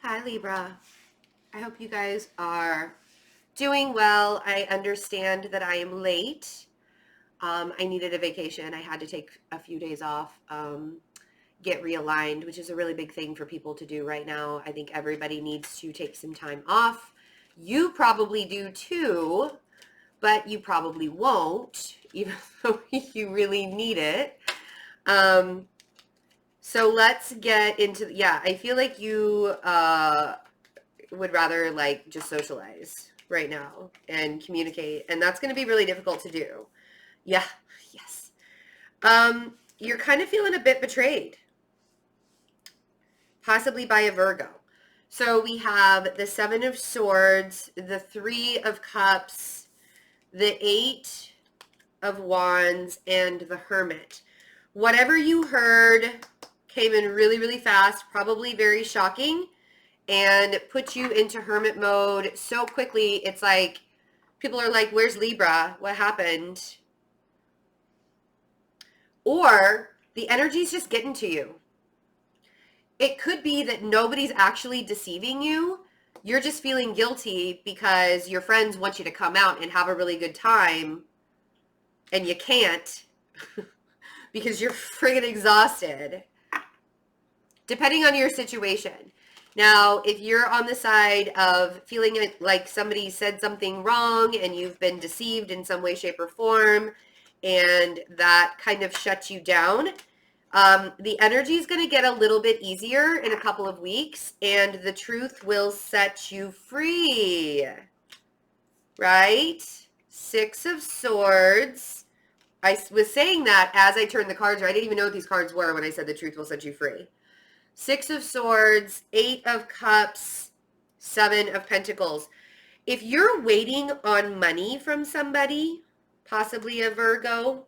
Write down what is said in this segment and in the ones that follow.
Hi, Libra. I hope you guys are doing well. I understand that I am late. I needed a vacation. I had to take a few days off, get realigned, which is a really big thing for people to do right now. I think everybody needs to take some time off. You probably do too, but you probably won't, even though you really need it. Um, so let's get into, yeah, I feel like you would rather like just socialize right now and communicate, and that's going to be really difficult to do. Yeah, yes. You're kind of feeling a bit betrayed, possibly by a Virgo. So we have the Seven of Swords, the Three of Cups, the Eight of Wands, and the Hermit. Whatever you heard came in really, really fast, probably very shocking, and put you into hermit mode so quickly. It's like people are like, where's Libra? What happened? Or the energy's just getting to you. It could be that nobody's actually deceiving you. You're just feeling guilty because your friends want you to come out and have a really good time, and you can't because you're friggin' exhausted, depending on your situation. Now, if you're on the side of feeling like somebody said something wrong and you've been deceived in some way, shape, or form, and that kind of shuts you down, the energy is going to get a little bit easier in a couple of weeks, and the truth will set you free, right? Six of Swords. I was saying that as I turned the cards, or I didn't even know what these cards were when I said the truth will set you free. Six of Swords, Eight of Cups, Seven of Pentacles. If you're waiting on money from somebody, possibly a Virgo,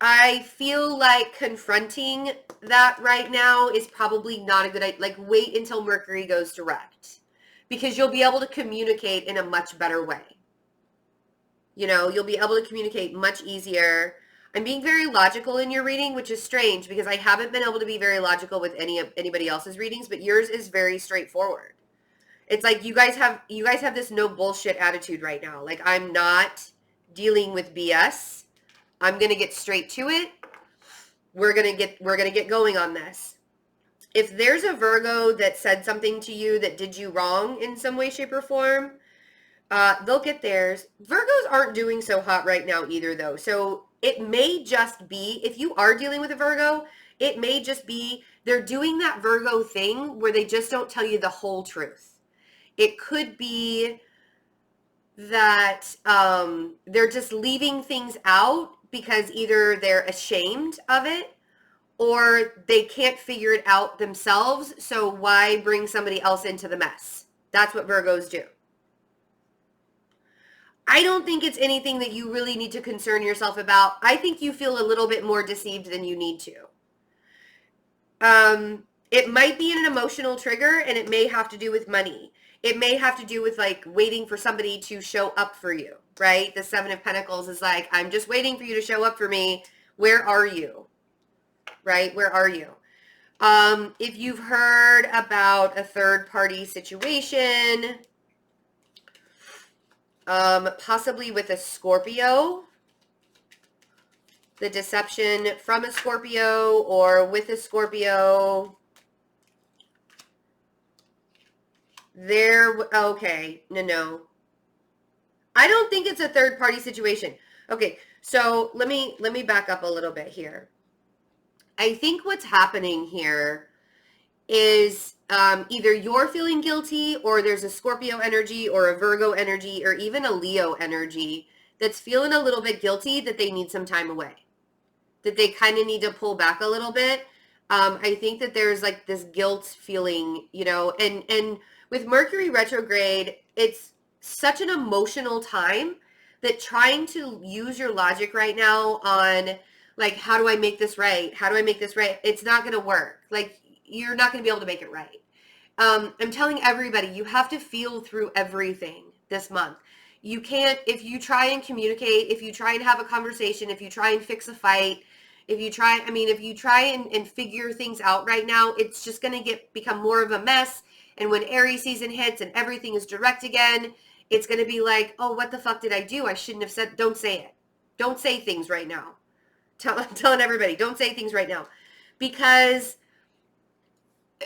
I feel like confronting that right now is probably not a good idea. Like, wait until Mercury goes direct, because you'll be able to communicate in a much better way. You know, you'll be able to communicate much easier. I'm being very logical in your reading, which is strange because I haven't been able to be very logical with anybody else's readings, but yours is very straightforward. It's like you guys have this no bullshit attitude right now. Like, I'm not dealing with BS. I'm going to get straight to it. We're going to get going on this. If there's a Virgo that said something to you that did you wrong in some way, shape, or form, they'll get theirs. Virgos aren't doing so hot right now either, though. So it may just be, if you are dealing with a Virgo, it may just be they're doing that Virgo thing where they just don't tell you the whole truth. It could be that they're just leaving things out because either they're ashamed of it or they can't figure it out themselves. So why bring somebody else into the mess? That's what Virgos do. I don't think it's anything that you really need to concern yourself about. I think you feel a little bit more deceived than you need to. It might be an emotional trigger, and it may have to do with money. It may have to do with like waiting for somebody to show up for you, right? The Seven of Pentacles is like, I'm just waiting for you to show up for me. Where are you? Right? Where are you? If you've heard about a third party situation, possibly with a Scorpio, the deception from a Scorpio or with a Scorpio, okay, no. I don't think it's a third party situation. Okay, so let me back up a little bit here. I think what's happening here is either you're feeling guilty or there's a Scorpio energy or a Virgo energy or even a Leo energy that's feeling a little bit guilty that they need some time away, that they kind of need to pull back a little bit. I think that there's like this guilt feeling, you know, and with Mercury retrograde, it's such an emotional time that trying to use your logic right now on like, how do I make this right? How do I make this right? It's not going to work. Like, you're not going to be able to make it right. I'm telling everybody, you have to feel through everything this month. You can't, if you try and communicate, if you try and have a conversation, if you try and fix a fight, If you try, if you try and figure things out right now, it's just going to become more of a mess. And when Aries season hits and everything is direct again, it's going to be like, oh, what the fuck did I do? I shouldn't have said, don't say it. Don't say things right now. I'm telling everybody, don't say things right now. Because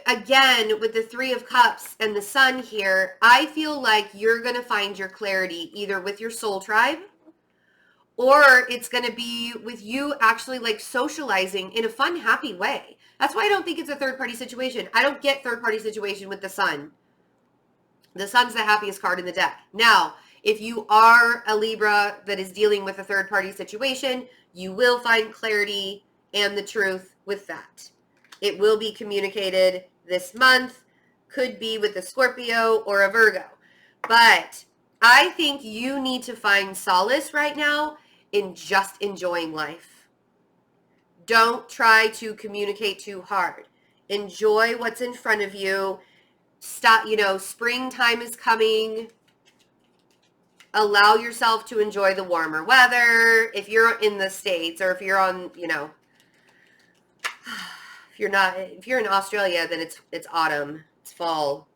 again, with the Three of Cups and the Sun here, I feel like you're going to find your clarity either with your soul tribe, or it's going to be with you actually like socializing in a fun, happy way. That's why I don't think it's a third party situation. I don't get third party situation with the Sun. The Sun's the happiest card in the deck. Now, if you are a Libra that is dealing with a third party situation, you will find clarity and the truth with that. It will be communicated this month. Could be with a Scorpio or a Virgo. But I think you need to find solace right now in just enjoying life. Don't try to communicate too hard. Enjoy what's in front of you. Stop, springtime is coming. Allow yourself to enjoy the warmer weather. If you're in the States, or if you're on, if you're in Australia, then it's autumn, it's fall.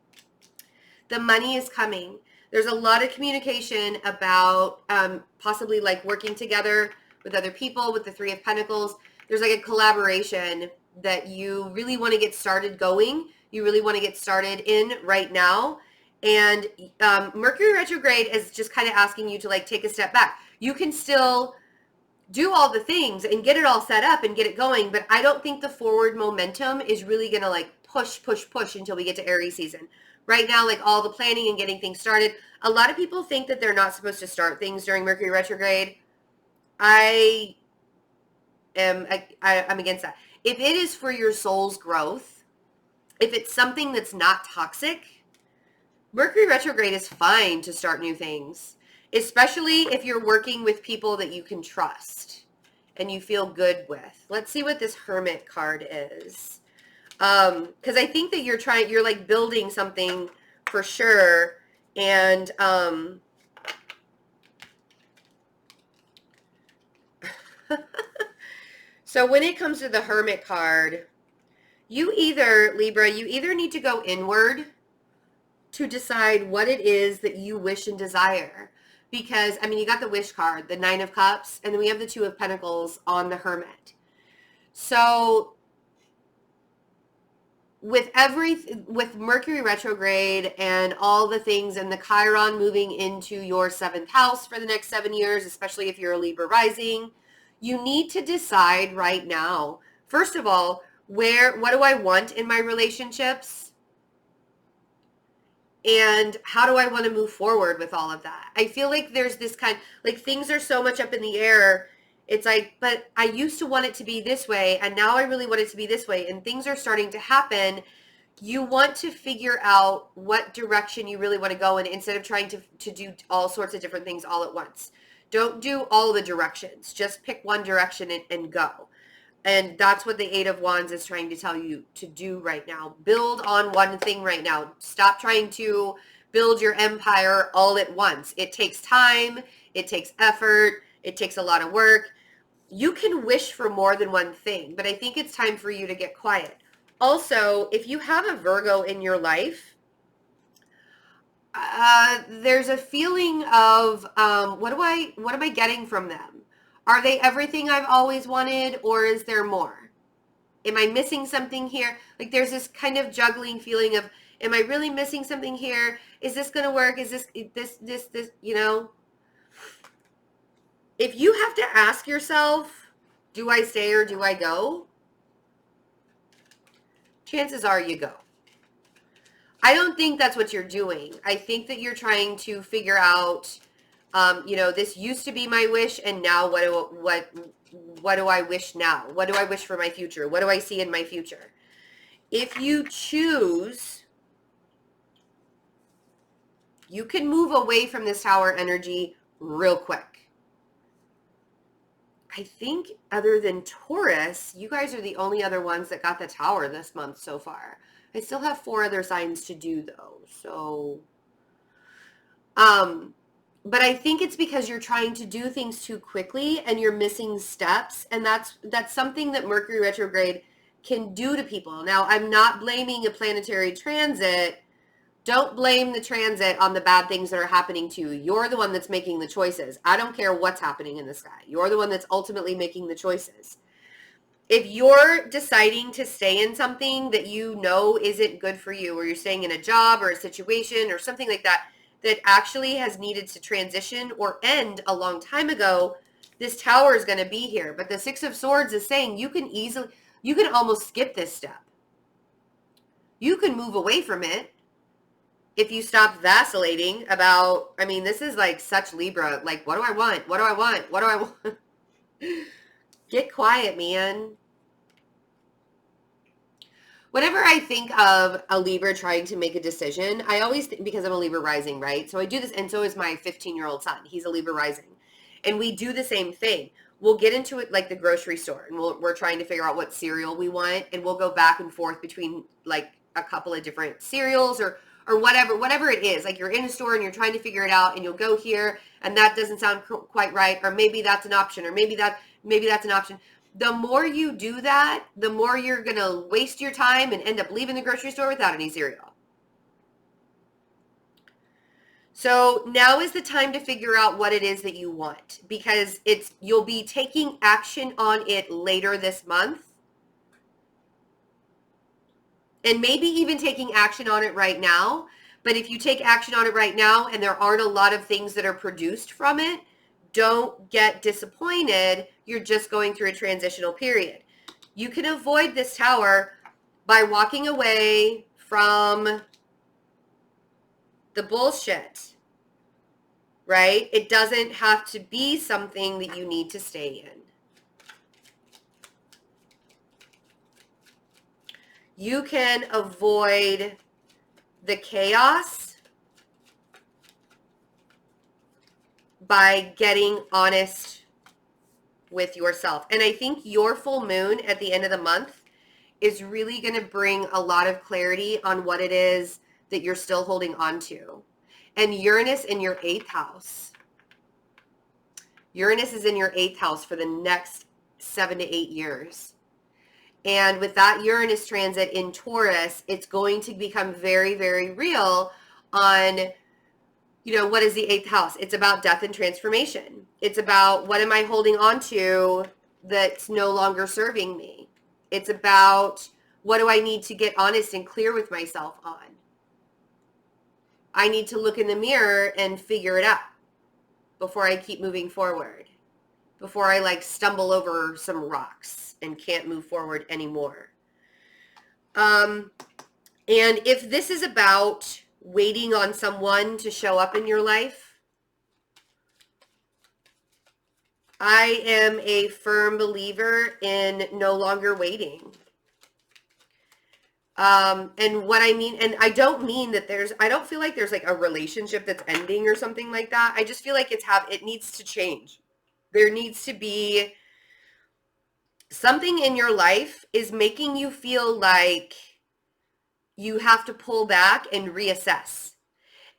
The money is coming. There's a lot of communication about possibly like working together with other people with the Three of Pentacles. There's like a collaboration that you really want to get started going. You really want to get started in right now. And Mercury retrograde is just kind of asking you to like take a step back. You can still do all the things and get it all set up and get it going, but I don't think the forward momentum is really going to like push until we get to Aries season. Right now, like all the planning and getting things started, a lot of people think that they're not supposed to start things during Mercury retrograde. I'm against that. If it is for your soul's growth, if it's something that's not toxic, Mercury retrograde is fine to start new things, especially if you're working with people that you can trust and you feel good with. Let's see what this Hermit card is. Because I think that you're like building something for sure. And so when it comes to the Hermit card, Libra, you either need to go inward to decide what it is that you wish and desire. Because, you got the Wish card, the Nine of Cups, and then we have the Two of Pentacles on the Hermit. So with Mercury retrograde and all the things and the Chiron moving into your 7th house for the next 7 years, especially if you're a Libra rising, you need to decide right now, first of all, what do I want in my relationships? And how do I want to move forward with all of that? I feel like there's this things are so much up in the air. It's like, but I used to want it to be this way, and now I really want it to be this way, and things are starting to happen. You want to figure out what direction you really want to go in instead of trying to do all sorts of different things all at once. Don't do all the directions. Just pick one direction and go. And that's what the Eight of Wands is trying to tell you to do right now. Build on one thing right now. Stop trying to build your empire all at once. It takes time. It takes effort. It takes a lot of work. You can wish for more than one thing, but I think it's time for you to get quiet. Also, if you have a Virgo in your life, there's a feeling of what am I getting from them? Are they everything I've always wanted, or is there more? Am I missing something here? Like there's this kind of juggling feeling of, am I really missing something here? Is this going to work? Is this, If you have to ask yourself, do I stay or do I go? Chances are you go. I don't think that's what you're doing. I think that you're trying to figure out, this used to be my wish, and now what do I wish now? What do I wish for my future? What do I see in my future? If you choose, you can move away from this Tower energy real quick. I think other than Taurus, you guys are the only other ones that got the Tower this month so far. I still have 4 other signs to do though. So, But I think it's because you're trying to do things too quickly and you're missing steps. And that's something that Mercury retrograde can do to people. Now, I'm not blaming a planetary transit. Don't blame the transit on the bad things that are happening to you. You're the one that's making the choices. I don't care what's happening in the sky. You're the one that's ultimately making the choices. If you're deciding to stay in something that you know isn't good for you, or you're staying in a job or a situation or something like that, that actually has needed to transition or end a long time ago, this tower is going to be here. But the Six of Swords is saying you can almost skip this step. You can move away from it if you stop vacillating about, I mean, this is like such Libra. Like, what do I want? What do I want? What do I want? Get quiet, man. Whenever I think of a Libra trying to make a decision, I always think, because I'm a Libra rising, right? So I do this, and so is my 15-year-old son. He's a Libra rising. And we do the same thing. We'll get into it like the grocery store, and we're trying to figure out what cereal we want, and we'll go back and forth between like a couple of different cereals or whatever it is. Like you're in a store and you're trying to figure it out, and you'll go here, and that doesn't sound quite right, or maybe that's an option, or maybe that's an option. The more you do that, the more you're going to waste your time and end up leaving the grocery store without any cereal. So now is the time to figure out what it is that you want, because you'll be taking action on it later this month. And maybe even taking action on it right now. But if you take action on it right now and there aren't a lot of things that are produced from it, don't get disappointed. You're just going through a transitional period. You can avoid this tower by walking away from the bullshit, right? It doesn't have to be something that you need to stay in. You can avoid the chaos by getting honest with yourself. And I think your full moon at the end of the month is really going to bring a lot of clarity on what it is that you're still holding on to. And Uranus in your 8th house. Uranus is in your 8th house for the next 7 to 8 years. And with that Uranus transit in Taurus, it's going to become very, very real on, you know, what is the 8th house? It's about death and transformation. It's about what am I holding on to that's no longer serving me? It's about what do I need to get honest and clear with myself on? I need to look in the mirror and figure it out before I keep moving forward, before I like stumble over some rocks and can't move forward anymore. And if this is about waiting on someone to show up in your life, I am a firm believer in no longer waiting. And what I mean, and I don't mean that I don't feel like there's like a relationship that's ending or something like that. I just feel like it needs to change. There needs to be something in your life is making you feel like you have to pull back and reassess.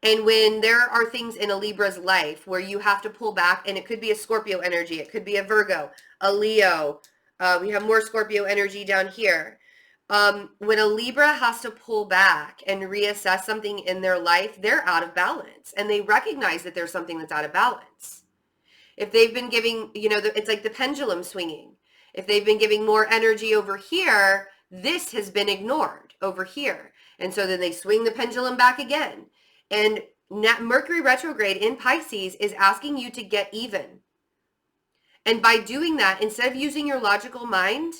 And when there are things in a Libra's life where you have to pull back, and it could be a Scorpio energy, it could be a Virgo, a Leo, we have more Scorpio energy down here. When a Libra has to pull back and reassess something in their life, they're out of balance, and they recognize that there's something that's out of balance. If they've been giving, you know, it's like the pendulum swinging. If they've been giving more energy over here, this has been ignored over here. And so then they swing the pendulum back again. And Mercury retrograde in Pisces is asking you to get even. And by doing that, instead of using your logical mind,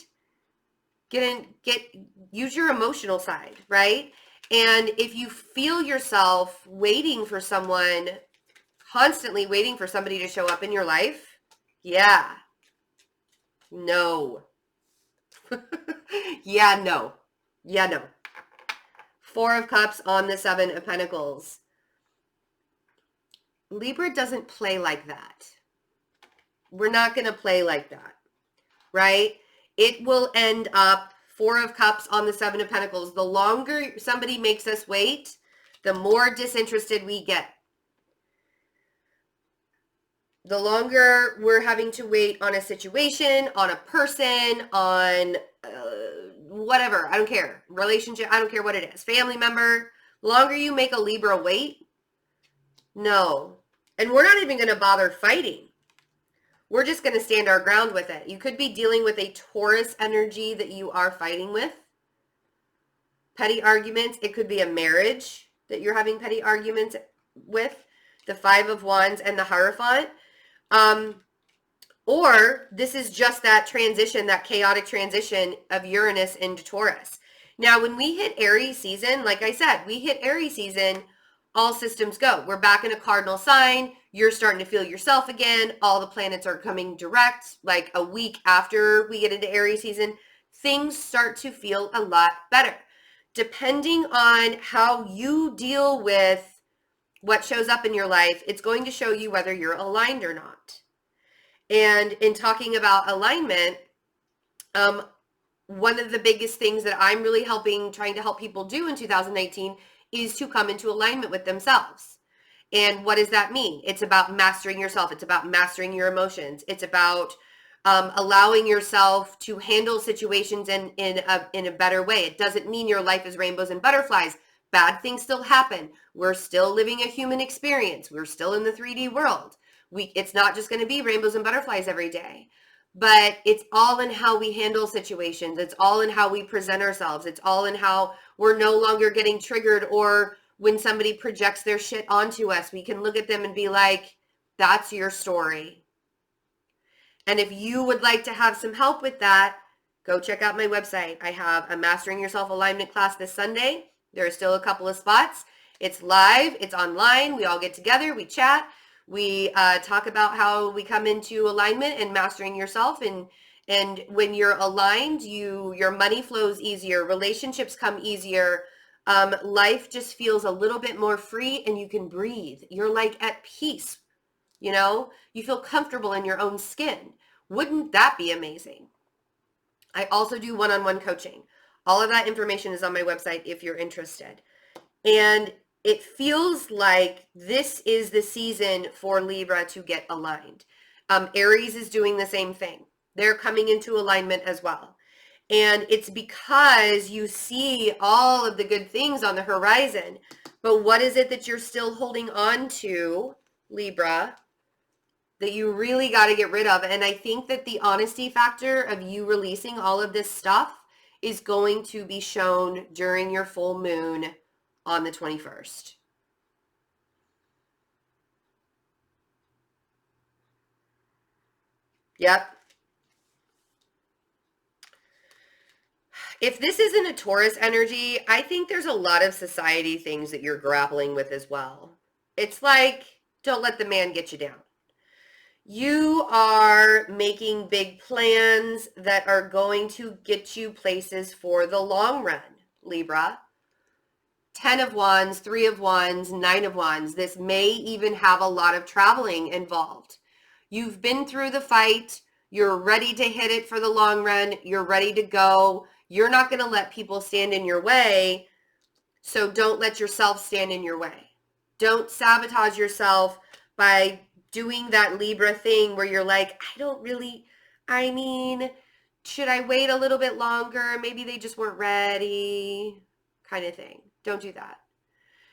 use your emotional side, right? And if you feel yourself waiting for someone, constantly waiting for somebody to show up in your life, yeah, no. Yeah, no. 4 of Cups on the 7 of Pentacles. Libra doesn't play like that. We're not going to play like that, right? It will end up 4 of Cups on the 7 of Pentacles. The longer somebody makes us wait, the more disinterested we get. The longer we're having to wait on a situation, on a person, on whatever, I don't care, relationship, I don't care what it is, family member, the longer you make a Libra wait, no. And we're not even going to bother fighting. We're just going to stand our ground with it. You could be dealing with a Taurus energy that you are fighting with. Petty arguments. It could be a marriage that you're having petty arguments with. The Five of Wands and the Hierophant. Or this is just that transition, that chaotic transition of Uranus into Taurus. Now, when we hit Aries season, like I said, we hit Aries season, all systems go. We're back in a cardinal sign. You're starting to feel yourself again. All the planets are coming direct. Like a week after we get into Aries season, things start to feel a lot better. Depending on how you deal with what shows up in your life, it's going to show you whether you're aligned or not. And in talking about alignment, one of the biggest things that I'm really trying to help people do in 2019 is to come into alignment with themselves. And what does that mean? It's about mastering yourself. It's about mastering your emotions. It's about allowing yourself to handle situations in a better way. It doesn't mean your life is rainbows and butterflies. Bad things still happen. We're still living a human experience. We're still in the 3D world. It's not just going to be rainbows and butterflies every day. But it's all in how we handle situations. It's all in how we present ourselves. It's all in how we're no longer getting triggered, or when somebody projects their shit onto us, we can look at them and be like, that's your story. And if you would like to have some help with that, go check out my website. I have a Mastering Yourself Alignment class this Sunday. There are still a couple of spots. It's live. It's online. We all get together. We chat. We talk about how we come into alignment and mastering yourself. And when you're aligned, your money flows easier. Relationships come easier. Life just feels a little bit more free, and you can breathe. You're like at peace. You know, you feel comfortable in your own skin. Wouldn't that be amazing? I also do one-on-one coaching. All of that information is on my website if you're interested. And it feels like this is the season for Libra to get aligned. Aries is doing the same thing. They're coming into alignment as well. And it's because you see all of the good things on the horizon. But what is it that you're still holding on to, Libra, that you really got to get rid of? And I think that the honesty factor of you releasing all of this stuff is going to be shown during your full moon on the 21st. Yep. If this isn't a Taurus energy, I think there's a lot of society things that you're grappling with as well. It's like, don't let the man get you down. You are making big plans that are going to get you places for the long run, Libra. 10 of Wands, 3 of Wands, 9 of Wands. This may even have a lot of traveling involved. You've been through the fight. You're ready to hit it for the long run. You're ready to go. You're not going to let people stand in your way. So don't let yourself stand in your way. Don't sabotage yourself by doing that Libra thing where you're like, should I wait a little bit longer? Maybe they just weren't ready, kind of thing. Don't do that.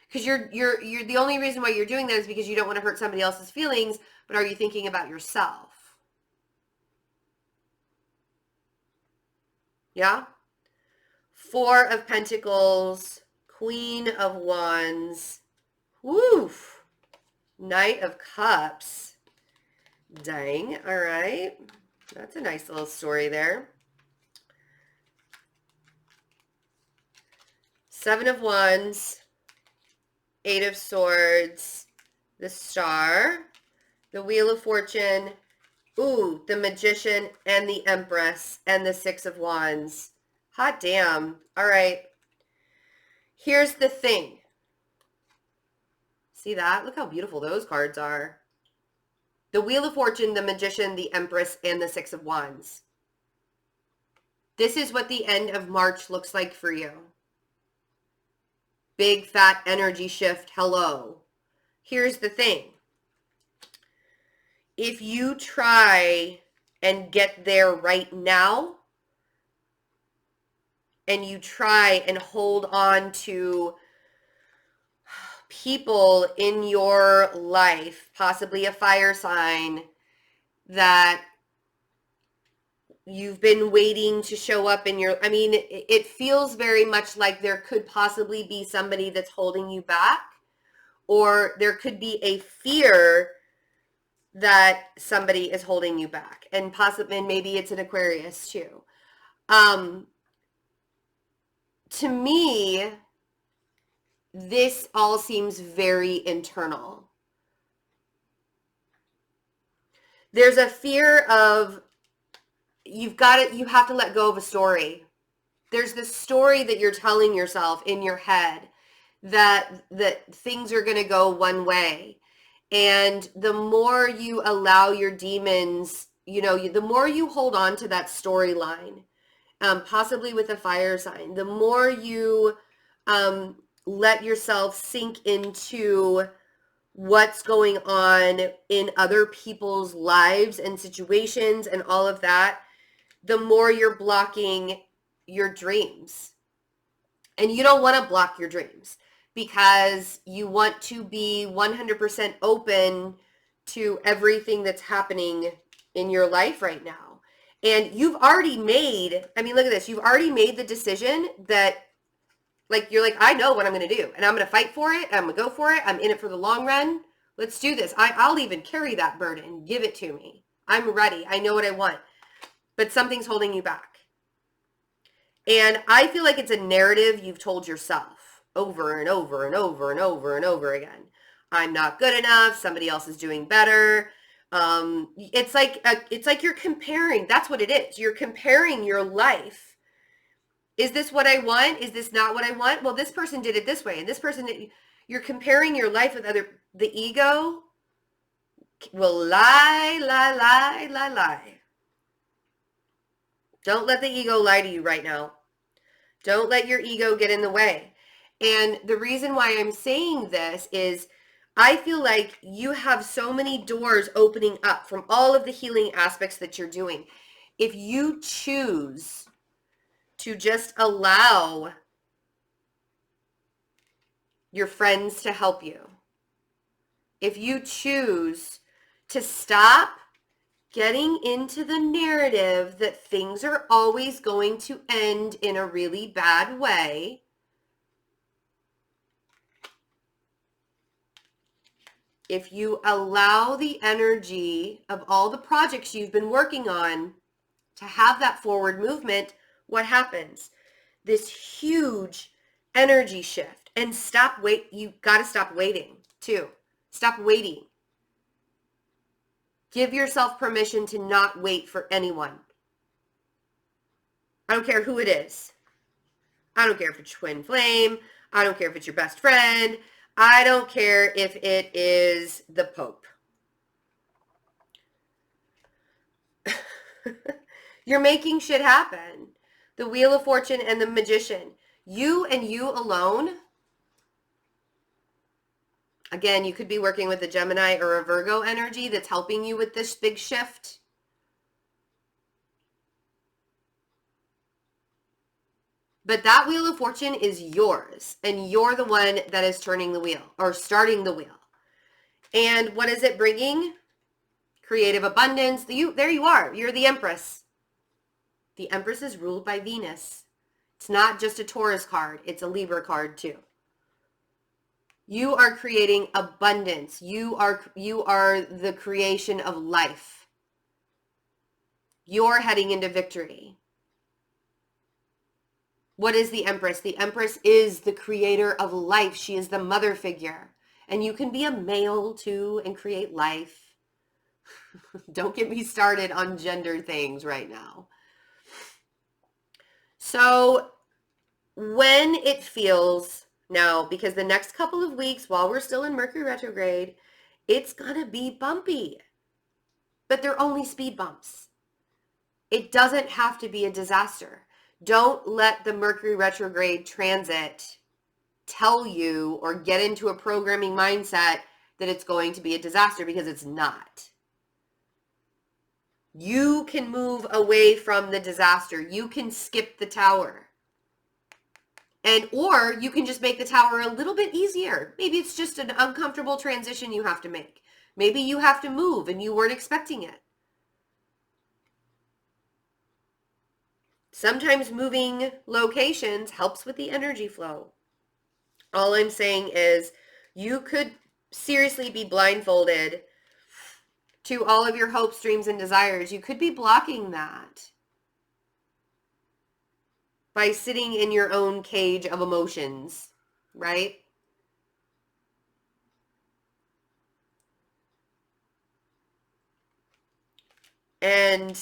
Because you're the only reason why you're doing that is because you don't want to hurt somebody else's feelings, but are you thinking about yourself? Yeah? 4 of Pentacles, Queen of Wands, woof, Knight of Cups. Dang, all right. That's a nice little story there. 7 of Wands, 8 of Swords, the Star, the Wheel of Fortune, ooh, the Magician, and the Empress, and the 6 of Wands. Hot damn. All right. Here's the thing. See that? Look how beautiful those cards are. The Wheel of Fortune, the Magician, the Empress, and the 6 of Wands. This is what the end of March looks like for you. Big fat energy shift. Hello. Here's the thing. if you try and get there right now, and you try and hold on to people in your life, possibly a fire sign, that you've been waiting to show up in your, I mean, it feels very much like there could possibly be somebody that's holding you back, or there could be a fear that somebody is holding you back, and possibly, and maybe it's an Aquarius too. To me, this all seems very internal. There's a fear of, you have to let go of a story. There's this story that you're telling yourself in your head that things are going to go one way. And the more you allow your demons, the more you hold on to that storyline, possibly with a fire sign, the more you let yourself sink into what's going on in other people's lives and situations and all of that, the more you're blocking your dreams. And you don't want to block your dreams, because you want to be 100% open to everything that's happening in your life right now. And you've already made, I mean, look at this, you've already made the decision that, like, you're like, I know what I'm going to do, and I'm going to fight for it, I'm going to go for it, I'm in it for the long run, let's do this. I'll even carry that burden, give it to me. I'm ready, I know what I want. But something's holding you back. And I feel like it's a narrative you've told yourself over and over and over and over and over again. I'm not good enough, somebody else is doing better. It's like you're comparing. That's what it is. You're comparing your life. Is this what I want? Is this not what I want? Well, this person did it this way, and this person did. You're comparing your life with other. The ego will lie. Don't let the ego lie to you right now. Don't let your ego get in the way. And the reason why I'm saying this is, I feel like you have so many doors opening up from all of the healing aspects that you're doing. If you choose to just allow your friends to help you, if you choose to stop getting into the narrative that things are always going to end in a really bad way, if you allow the energy of all the projects you've been working on to have that forward movement, what happens? This huge energy shift. And you got to stop waiting too. Stop waiting. Give yourself permission to not wait for anyone. I don't care who it is. I don't care if it's twin flame. I don't care if it's your best friend. I don't care if it is the Pope. You're making shit happen. The Wheel of Fortune and the Magician. You and you alone. Again, you could be working with a Gemini or a Virgo energy that's helping you with this big shift. But that Wheel of Fortune is yours, and you're the one that is turning the wheel or starting the wheel. And what is it bringing? Creative abundance. There you are. You're the Empress. The Empress is ruled by Venus. It's not just a Taurus card. It's a Libra card too. You are creating abundance. You are the creation of life. You're heading into victory. What is the Empress? The Empress is the creator of life. She is the mother figure. And you can be a male too and create life. Don't get me started on gender things right now. So when it feels now, because the next couple of weeks while we're still in Mercury retrograde, it's going to be bumpy. But they're only speed bumps. It doesn't have to be a disaster. Don't let the Mercury retrograde transit tell you or get into a programming mindset that it's going to be a disaster, because it's not. You can move away from the disaster. You can skip the tower. Or you can just make the tower a little bit easier. Maybe it's just an uncomfortable transition you have to make. Maybe you have to move and you weren't expecting it. Sometimes moving locations helps with the energy flow. All I'm saying is you could seriously be blindfolded to all of your hopes, dreams, and desires. You could be blocking that by sitting in your own cage of emotions, right? And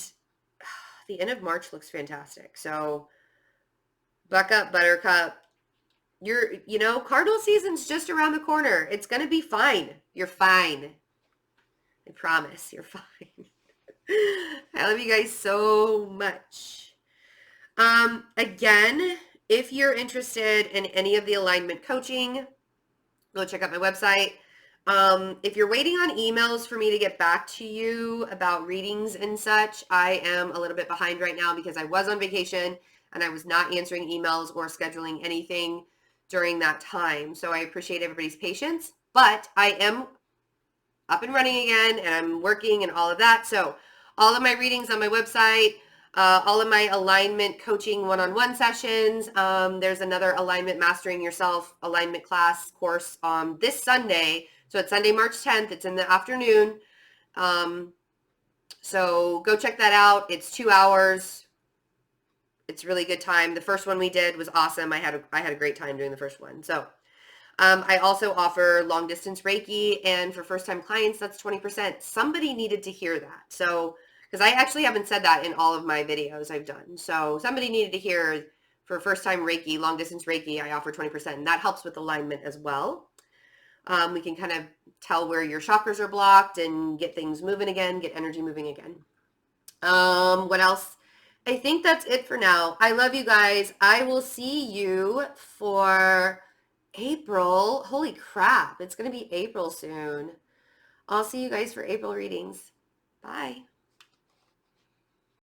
the end of March looks fantastic. So buck up, buttercup. Cardinal season's just around the corner. It's going to be fine. You're fine. I promise you're fine. I love you guys so much. Again, if you're interested in any of the alignment coaching, go check out my website. If you're waiting on emails for me to get back to you about readings and such, I am a little bit behind right now because I was on vacation and I was not answering emails or scheduling anything during that time. So I appreciate everybody's patience, but I am up and running again and I'm working and all of that. So all of my readings on my website, all of my alignment coaching one-on-one sessions. There's another alignment mastering yourself alignment class course this Sunday. So it's Sunday, March 10th. It's in the afternoon. So go check that out. It's 2 hours. It's a really good time. The first one we did was awesome. I had a great time doing the first one. So I also offer long distance Reiki, and for first time clients, that's 20%. Somebody needed to hear that. So, because I actually haven't said that in all of my videos I've done. So somebody needed to hear for first time Reiki, long distance Reiki, I offer 20%. And that helps with alignment as well. We can kind of tell where your chakras are blocked and get things moving again, get energy moving again. What else? I think that's it for now. I love you guys. I will see you for April. Holy crap. It's going to be April soon. I'll see you guys for April readings. Bye.